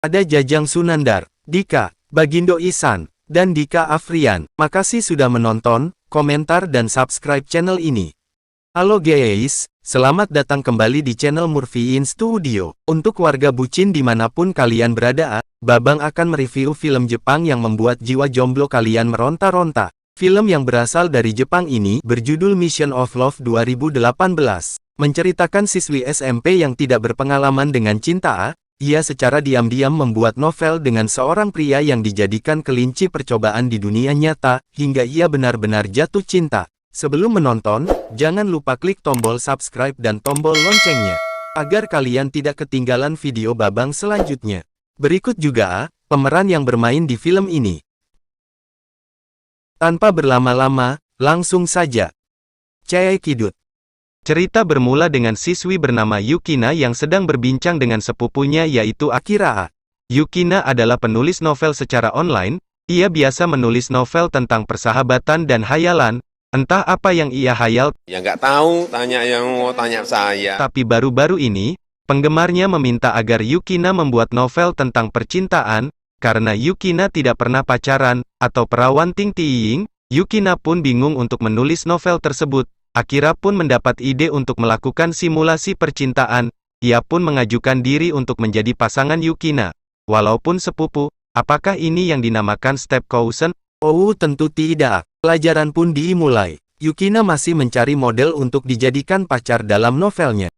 Ada Jajang Sunandar, Dika, Bagindo Ihsan, dan Dika Afrian. Makasih sudah menonton, komentar dan subscribe channel ini. Halo guys, selamat datang kembali di channel Murfiin Studio. Untuk warga bucin dimanapun kalian berada, Babang akan mereview film Jepang yang membuat jiwa jomblo kalian meronta-ronta. Film yang berasal dari Jepang ini berjudul Mission of Love 2018. Menceritakan siswi SMP yang tidak berpengalaman dengan cinta. Ia secara diam-diam membuat novel dengan seorang pria yang dijadikan kelinci percobaan di dunia nyata, hingga ia benar-benar jatuh cinta. Sebelum menonton, jangan lupa klik tombol subscribe dan tombol loncengnya, agar kalian tidak ketinggalan video Babang selanjutnya. Berikut juga, pemeran yang bermain di film ini. Tanpa berlama-lama, langsung saja. Chae Kidut. Cerita bermula dengan siswi bernama Yukina yang sedang berbincang dengan sepupunya yaitu Akira. Yukina adalah penulis novel secara online. Ia biasa menulis novel tentang persahabatan dan hayalan. Entah apa yang ia hayal. Ya nggak tahu, tanya yang mau tanya saya. Tapi baru-baru ini, penggemarnya meminta agar Yukina membuat novel tentang percintaan. Karena Yukina tidak pernah pacaran, atau perawan ting-tiing, Yukina pun bingung untuk menulis novel tersebut. Akira pun mendapat ide untuk melakukan simulasi percintaan. Ia pun mengajukan diri untuk menjadi pasangan Yukina. Walaupun sepupu, apakah ini yang dinamakan step cousin? Oh, tentu tidak. Pelajaran pun dimulai. Yukina masih mencari model untuk dijadikan pacar dalam novelnya.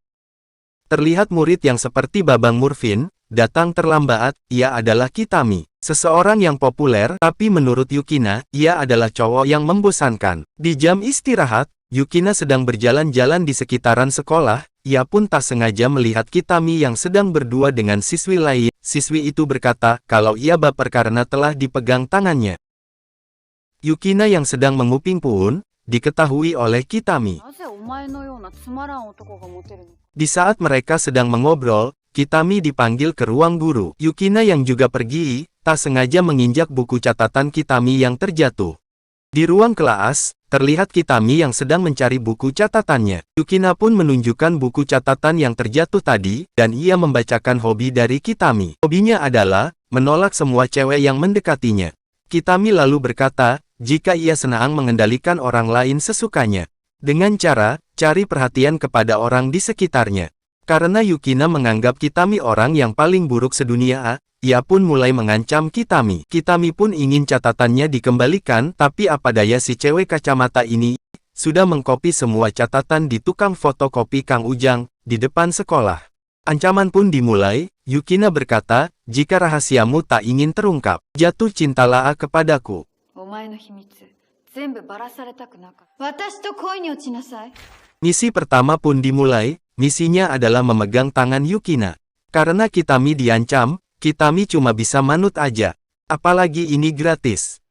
Terlihat murid yang seperti Babang Murfin, datang terlambat. Ia adalah Kitami. Seseorang yang populer, tapi menurut Yukina, ia adalah cowok yang membosankan. Di jam istirahat, Yukina sedang berjalan-jalan di sekitaran sekolah. Ia pun tak sengaja melihat Kitami yang sedang berdua dengan siswi lain. Siswi itu berkata, kalau ia baper karena telah dipegang tangannya. Yukina yang sedang menguping pun, diketahui oleh Kitami. Di saat mereka sedang mengobrol, Kitami dipanggil ke ruang guru. Yukina yang juga pergi, tak sengaja menginjak buku catatan Kitami yang terjatuh. Di ruang kelas, terlihat Kitami yang sedang mencari buku catatannya. Yukina pun menunjukkan buku catatan yang terjatuh tadi, dan ia membacakan hobi dari Kitami. Hobinya adalah, menolak semua cewek yang mendekatinya. Kitami lalu berkata, jika ia senang mengendalikan orang lain sesukanya. Dengan cara, cari perhatian kepada orang di sekitarnya. Karena Yukina menganggap Kitami orang yang paling buruk sedunia, ia pun mulai mengancam Kitami. Kitami pun ingin catatannya dikembalikan, tapi apa daya si cewek kacamata ini, sudah mengkopi semua catatan di tukang fotokopi Kang Ujang, di depan sekolah. Ancaman pun dimulai. Yukina berkata, jika rahasiamu tak ingin terungkap, jatuh cintalah kepadaku. Misi pertama pun dimulai. Misinya adalah memegang tangan Yukina. Karena Kitami diancam, Kitami cuma bisa manut aja. Apalagi ini gratis.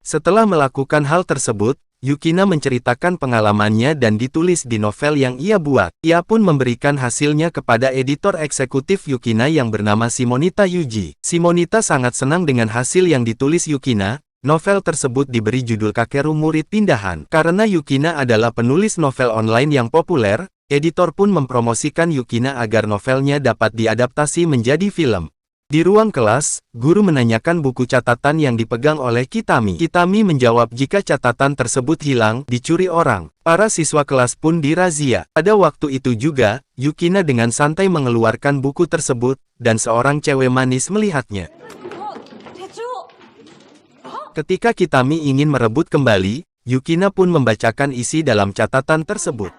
Setelah melakukan hal tersebut, Yukina menceritakan pengalamannya dan ditulis di novel yang ia buat. Ia pun memberikan hasilnya kepada editor eksekutif Yukina yang bernama Simonita Yuji. Simonita sangat senang dengan hasil yang ditulis Yukina. Novel tersebut diberi judul Kakeru Murid Pindahan. Karena Yukina adalah penulis novel online yang populer, editor pun mempromosikan Yukina agar novelnya dapat diadaptasi menjadi film. Di ruang kelas, guru menanyakan buku catatan yang dipegang oleh Kitami. Kitami menjawab jika catatan tersebut hilang, dicuri orang. Para siswa kelas pun dirazia. Pada waktu itu juga, Yukina dengan santai mengeluarkan buku tersebut, dan seorang cewek manis melihatnya. Ketika Kitami ingin merebut kembali, Yukina pun membacakan isi dalam catatan tersebut.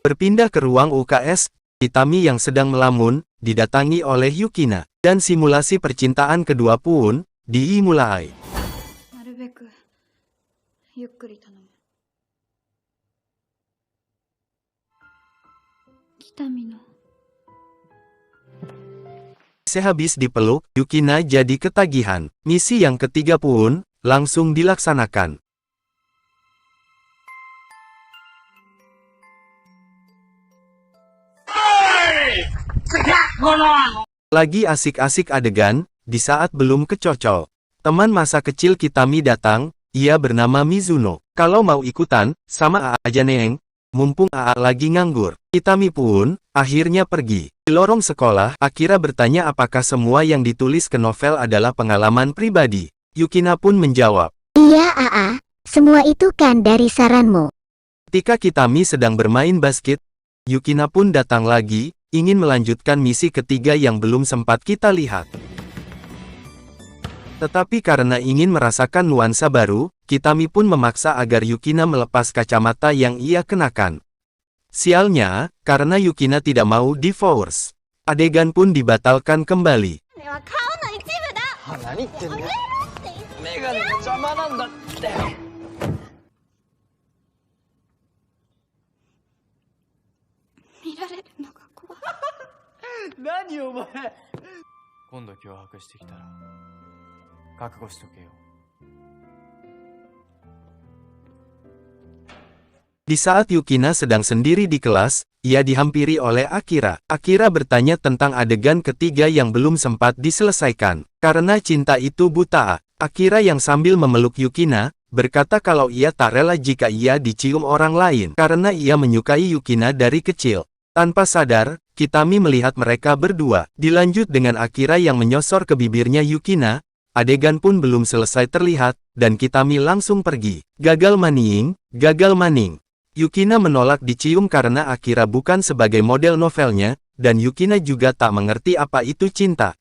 Berpindah ke ruang UKS, Kitami yang sedang melamun, didatangi oleh Yukina, dan simulasi percintaan kedua pun dimulai. Sehabis dipeluk, Yukina jadi ketagihan. Misi yang ketiga pun langsung dilaksanakan. Lagi asik-asik adegan, di saat belum kecocol. Teman masa kecil Kitami datang, ia bernama Mizuno. Kalau mau ikutan, sama aja neng. Mumpung AA lagi nganggur. Kitami pun, akhirnya pergi. Di lorong sekolah, Akira bertanya apakah semua yang ditulis ke novel adalah pengalaman pribadi. Yukina pun menjawab. Iya AA, semua itu kan dari saranmu. Ketika Kitami sedang bermain basket, Yukina pun datang lagi, ingin melanjutkan misi ketiga yang belum sempat kita lihat. Tetapi karena ingin merasakan nuansa baru, Kitami pun memaksa agar Yukina melepas kacamata yang ia kenakan. Sialnya, karena Yukina tidak mau divorce, adegan pun dibatalkan kembali. Di saat Yukina sedang sendiri di kelas, ia dihampiri oleh Akira. Akira bertanya tentang adegan ketiga yang belum sempat diselesaikan. Karena cinta itu buta, Akira yang sambil memeluk Yukina, berkata kalau ia tak rela jika ia dicium orang lain. Karena ia menyukai Yukina dari kecil. Tanpa sadar, Kitami melihat mereka berdua. Dilanjut dengan Akira yang menyosor ke bibirnya Yukina. Adegan pun belum selesai terlihat, dan Kitami langsung pergi. Gagal maning, gagal maning. Yukina menolak dicium karena Akira bukan sebagai model novelnya, dan Yukina juga tak mengerti apa itu cinta.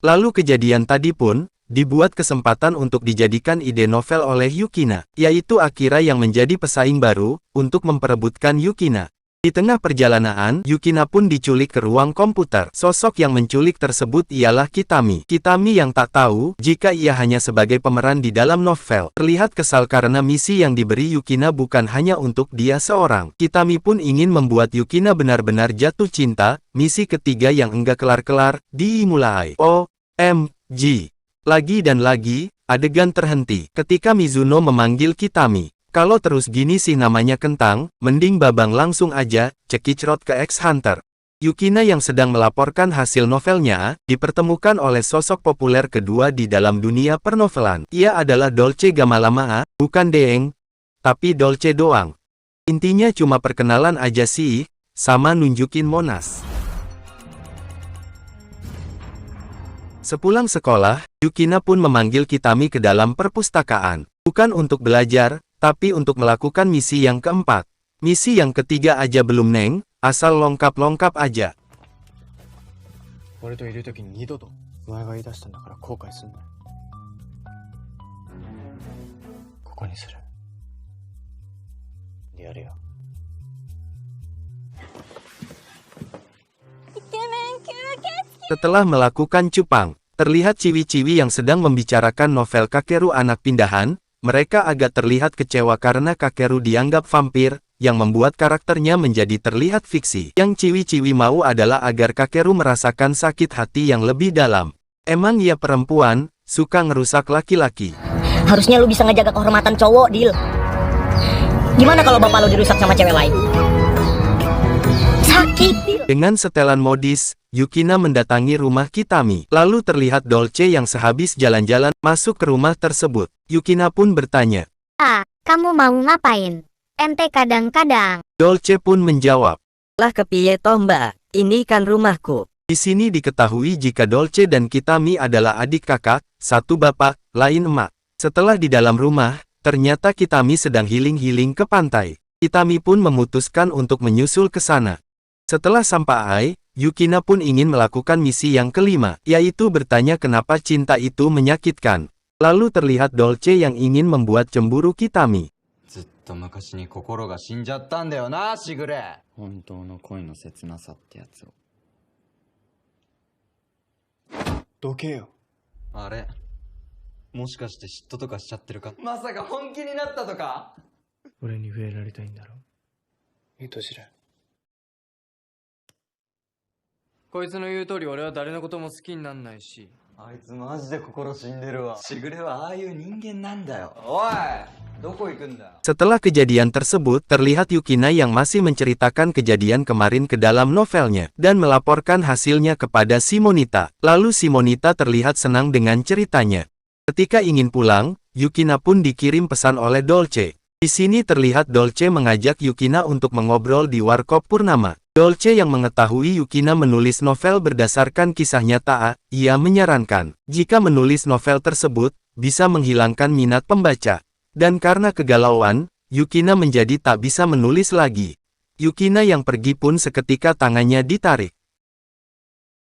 Lalu kejadian tadi pun, dibuat kesempatan untuk dijadikan ide novel oleh Yukina, yaitu Akira yang menjadi pesaing baru, untuk memperebutkan Yukina. Di tengah perjalanan, Yukina pun diculik ke ruang komputer. Sosok yang menculik tersebut ialah Kitami. Kitami yang tak tahu, jika ia hanya sebagai pemeran di dalam novel. Terlihat kesal karena misi yang diberi Yukina bukan hanya untuk dia seorang. Kitami pun ingin membuat Yukina benar-benar jatuh cinta. Misi ketiga yang enggak kelar-kelar, dimulai. OMG. Lagi dan lagi, adegan terhenti. Ketika Mizuno memanggil Kitami. Kalau terus gini sih namanya kentang, mending babang langsung aja, cekicrot ke X-Hunter. Yukina yang sedang melaporkan hasil novelnya, dipertemukan oleh sosok populer kedua di dalam dunia pernovelan. Ia adalah Dolce Gamalama, bukan Deeng, tapi Dolce doang. Intinya cuma perkenalan aja sih, sama nunjukin Monas. Sepulang sekolah, Yukina pun memanggil Kitami ke dalam perpustakaan. Bukan untuk belajar, tapi untuk melakukan misi yang keempat. Misi yang ketiga aja belum neng, asal lengkap-lengkap aja. Setelah melakukan cupang, terlihat ciwi-ciwi yang sedang membicarakan novel Kakeru anak pindahan. Mereka agak terlihat kecewa karena Kakeru dianggap vampir, yang membuat karakternya menjadi terlihat fiksi. Yang ciwi-ciwi mau adalah agar Kakeru merasakan sakit hati yang lebih dalam. Emang ia perempuan, suka ngerusak laki-laki. Harusnya lu bisa ngejaga kehormatan cowok, Dil. Gimana kalau bapak lu dirusak sama cewek lain? Sakit. Dengan setelan modis, Yukina mendatangi rumah Kitami. Lalu terlihat Dolce yang sehabis jalan-jalan masuk ke rumah tersebut. Yukina pun bertanya. Kamu mau ngapain? Ente kadang-kadang. Dolce pun menjawab. Lah kepiye toh mbak, ini kan rumahku. Di sini diketahui jika Dolce dan Kitami adalah adik kakak, satu bapak, lain emak. Setelah di dalam rumah, ternyata Kitami sedang healing-healing ke pantai. Kitami pun memutuskan untuk menyusul ke sana. Setelah sampai, Yukina pun ingin melakukan misi yang kelima, yaitu bertanya kenapa cinta itu menyakitkan. Lalu terlihat Dolce yang ingin membuat cemburu Kitami. あいつマジで心死んでるわ。しぐれはああいう人間なんだよ。おい、どこ行くんだよ。Setelah kejadian tersebut, terlihat Yukina yang masih menceritakan kejadian kemarin ke dalam novelnya, dan melaporkan hasilnya kepada Simonita. Lalu Simonita terlihat senang dengan ceritanya. Ketika ingin pulang, Yukina pun dikirim pesan oleh Dolce. Di sini terlihat Dolce mengajak Yukina untuk mengobrol di Warkop Purnama. Dolce yang mengetahui Yukina menulis novel berdasarkan kisah nyata, ia menyarankan, jika menulis novel tersebut, bisa menghilangkan minat pembaca. Dan karena kegalauan, Yukina menjadi tak bisa menulis lagi. Yukina yang pergi pun seketika tangannya ditarik.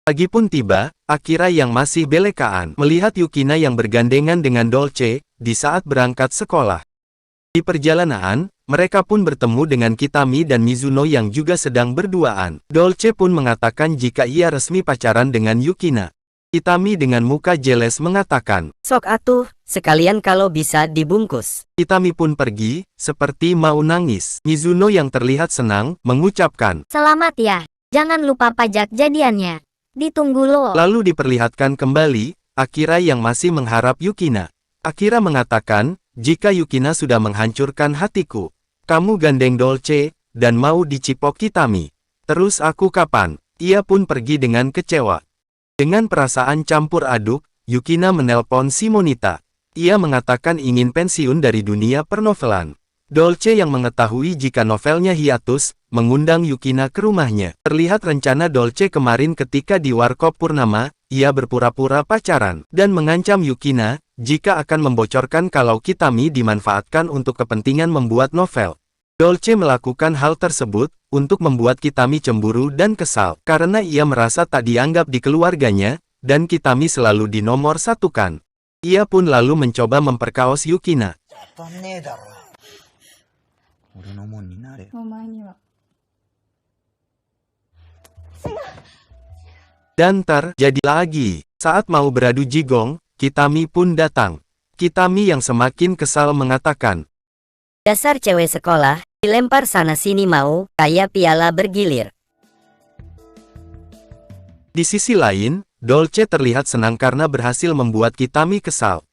Pagi pun tiba, Akira yang masih belekaan melihat Yukina yang bergandengan dengan Dolce di saat berangkat sekolah. Di perjalanan, mereka pun bertemu dengan Kitami dan Mizuno yang juga sedang berduaan. Dolce pun mengatakan jika ia resmi pacaran dengan Yukina. Kitami dengan muka jeles mengatakan, Sok atuh, sekalian kalau bisa dibungkus. Kitami pun pergi, seperti mau nangis. Mizuno yang terlihat senang, mengucapkan, Selamat ya, jangan lupa pajak jadiannya. Ditunggu lo. Lalu diperlihatkan kembali, Akira yang masih mengharap Yukina. Akira mengatakan, jika Yukina sudah menghancurkan hatiku, kamu gandeng Dolce, dan mau dicipok Kitami. Terus aku kapan? Ia pun pergi dengan kecewa. Dengan perasaan campur aduk, Yukina menelpon Simonita. Ia mengatakan ingin pensiun dari dunia pernovelan. Dolce yang mengetahui jika novelnya hiatus, mengundang Yukina ke rumahnya. Terlihat rencana Dolce kemarin ketika di Warkop Purnama, ia berpura-pura pacaran, dan mengancam Yukina, jika akan membocorkan kalau Kitami dimanfaatkan untuk kepentingan membuat novel. Dolce melakukan hal tersebut, untuk membuat Kitami cemburu dan kesal, karena ia merasa tak dianggap di keluarganya, dan Kitami selalu dinomor satukan. Ia pun lalu mencoba memperkaos Yukina. Dan terjadi lagi. Saat mau beradu jigong, Kitami pun datang. Kitami yang semakin kesal mengatakan, Dasar cewek sekolah, dilempar sana-sini mau, kayak piala bergilir. Di sisi lain, Dolce terlihat senang karena berhasil membuat Kitami kesal.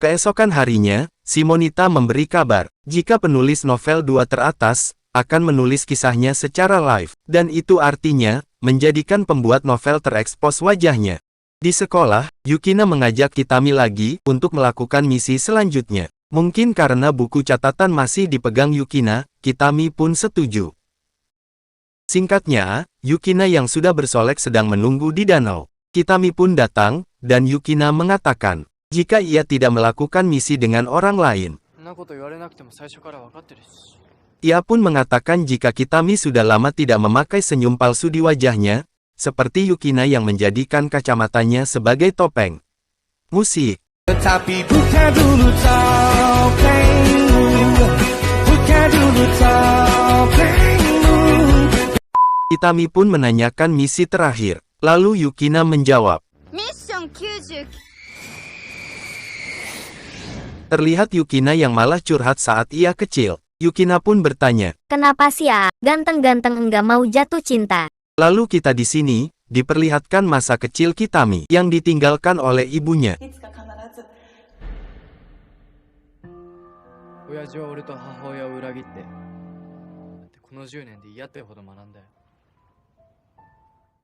Keesokan harinya, Simonita memberi kabar, jika penulis novel 2 teratas, akan menulis kisahnya secara live, dan itu artinya, menjadikan pembuat novel terekspos wajahnya. Di sekolah, Yukina mengajak Kitami lagi, untuk melakukan misi selanjutnya. Mungkin karena buku catatan masih dipegang Yukina, Kitami pun setuju. Singkatnya, Yukina yang sudah bersolek sedang menunggu di danau. Kitami pun datang, dan Yukina mengatakan, jika ia tidak melakukan misi dengan orang lain. Ia pun mengatakan jika Kitami sudah lama tidak memakai senyum palsu di wajahnya, seperti Yukina yang menjadikan kacamatanya sebagai topeng. Musik. Tetapi buka dulu topengmu, buka dulu topengmu. Kitami pun menanyakan misi terakhir, lalu Yukina menjawab. Mission 90. Terlihat Yukina yang malah curhat saat ia kecil. Yukina pun bertanya, Kenapa sih ya, ganteng-ganteng enggak mau jatuh cinta? lalu kita di sini, diperlihatkan masa kecil Kitami, yang ditinggalkan oleh ibunya.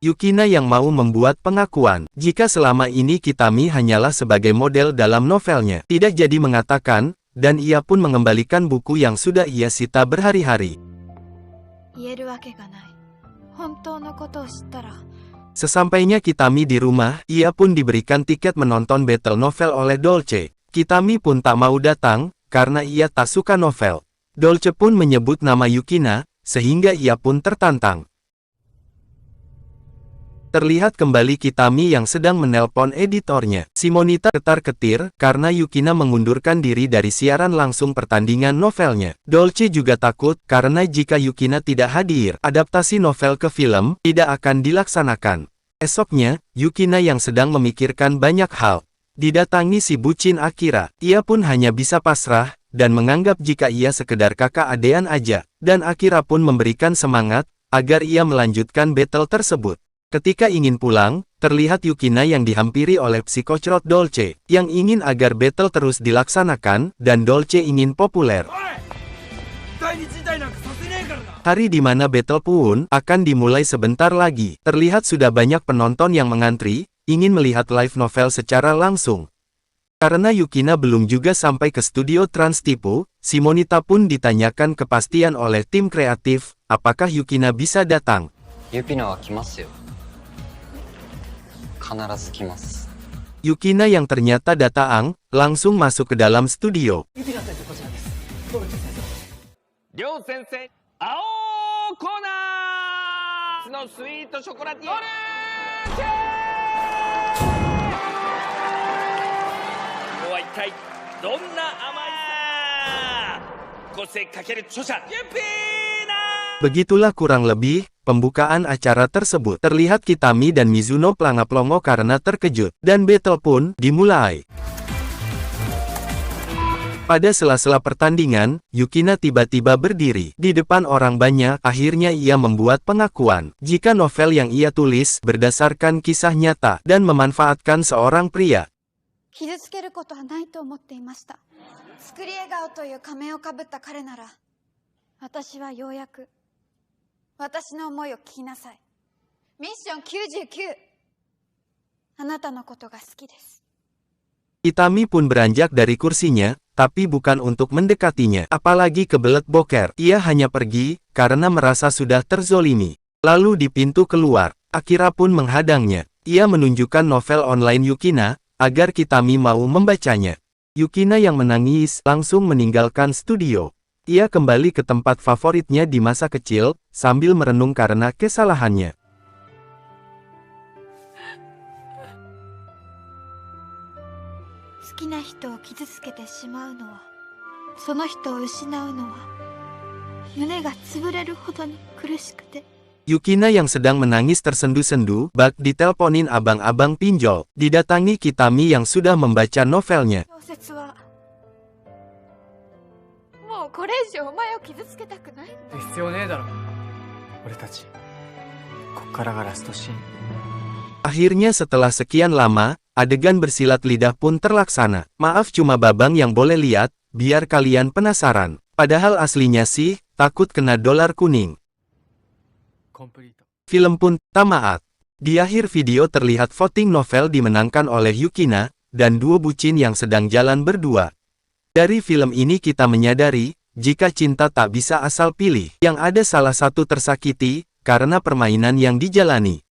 Yukina yang mau membuat pengakuan, jika selama ini Kitami hanyalah sebagai model dalam novelnya, tidak jadi mengatakan, dan ia pun mengembalikan buku yang sudah ia sita berhari-hari. Sesampainya Kitami di rumah, ia pun diberikan tiket menonton battle novel oleh Dolce. Kitami pun tak mau datang, karena ia tak suka novel. Dolce pun menyebut nama Yukina, sehingga ia pun tertantang. Terlihat kembali Kitami yang sedang menelpon editornya. Simonita ketar-ketir, karena Yukina mengundurkan diri dari siaran langsung pertandingan novelnya. Dolce juga takut, karena jika Yukina tidak hadir, adaptasi novel ke film, tidak akan dilaksanakan. Esoknya, Yukina yang sedang memikirkan banyak hal, didatangi si bucin Akira. Ia pun hanya bisa pasrah, dan menganggap jika ia sekedar kakak adean aja, dan Akira pun memberikan semangat, agar ia melanjutkan battle tersebut. Ketika ingin pulang, terlihat Yukina yang dihampiri oleh psikocrot Dolce, yang ingin agar battle terus dilaksanakan, dan Dolce ingin populer. Hari di mana battle pun akan dimulai sebentar lagi. Terlihat sudah banyak penonton yang mengantri, ingin melihat live novel secara langsung. Karena Yukina belum juga sampai ke studio Trans Typo, si Monita pun ditanyakan kepastian oleh tim kreatif, apakah Yukina bisa datang. Yukina yang ternyata datang, langsung masuk ke dalam studio. Begitulah kurang lebih pembukaan acara tersebut. Terlihat Kitami dan Mizuno pelangap-longo karena terkejut, dan battle pun dimulai. Pada sela-sela pertandingan, Yukina tiba-tiba berdiri di depan orang banyak. Akhirnya ia membuat pengakuan jika novel yang ia tulis berdasarkan kisah nyata dan memanfaatkan seorang pria. Kitami pun beranjak dari kursinya, tapi bukan untuk mendekatinya, apalagi kebelet boker. Ia hanya pergi, karena merasa sudah terzolimi. Lalu di pintu keluar, Akira pun menghadangnya. Ia menunjukkan novel online Yukina, agar Kitami mau membacanya. Yukina yang menangis, langsung meninggalkan studio. Ia kembali ke tempat favoritnya di masa kecil, sambil merenung karena kesalahannya. Yukina yang sedang menangis tersendu-sendu, bak diteleponin abang-abang pinjol, didatangi Kitami yang sudah membaca novelnya. Akhirnya setelah sekian lama, adegan bersilat lidah pun terlaksana. Maaf cuma babang yang boleh lihat, biar kalian penasaran. Padahal aslinya sih, takut kena dolar kuning. Film pun tamat. Di akhir video terlihat voting novel dimenangkan oleh Yukina, dan dua bucin yang sedang jalan berdua. Dari film ini kita menyadari, jika cinta tak bisa asal pilih, yang ada salah satu tersakiti, karena permainan yang dijalani.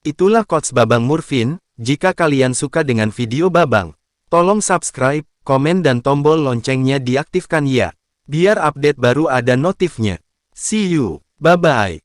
Itulah quotes Babang Murfin. Jika kalian suka dengan video Babang, tolong subscribe, komen dan tombol loncengnya diaktifkan ya, biar update baru ada notifnya. See you, bye-bye.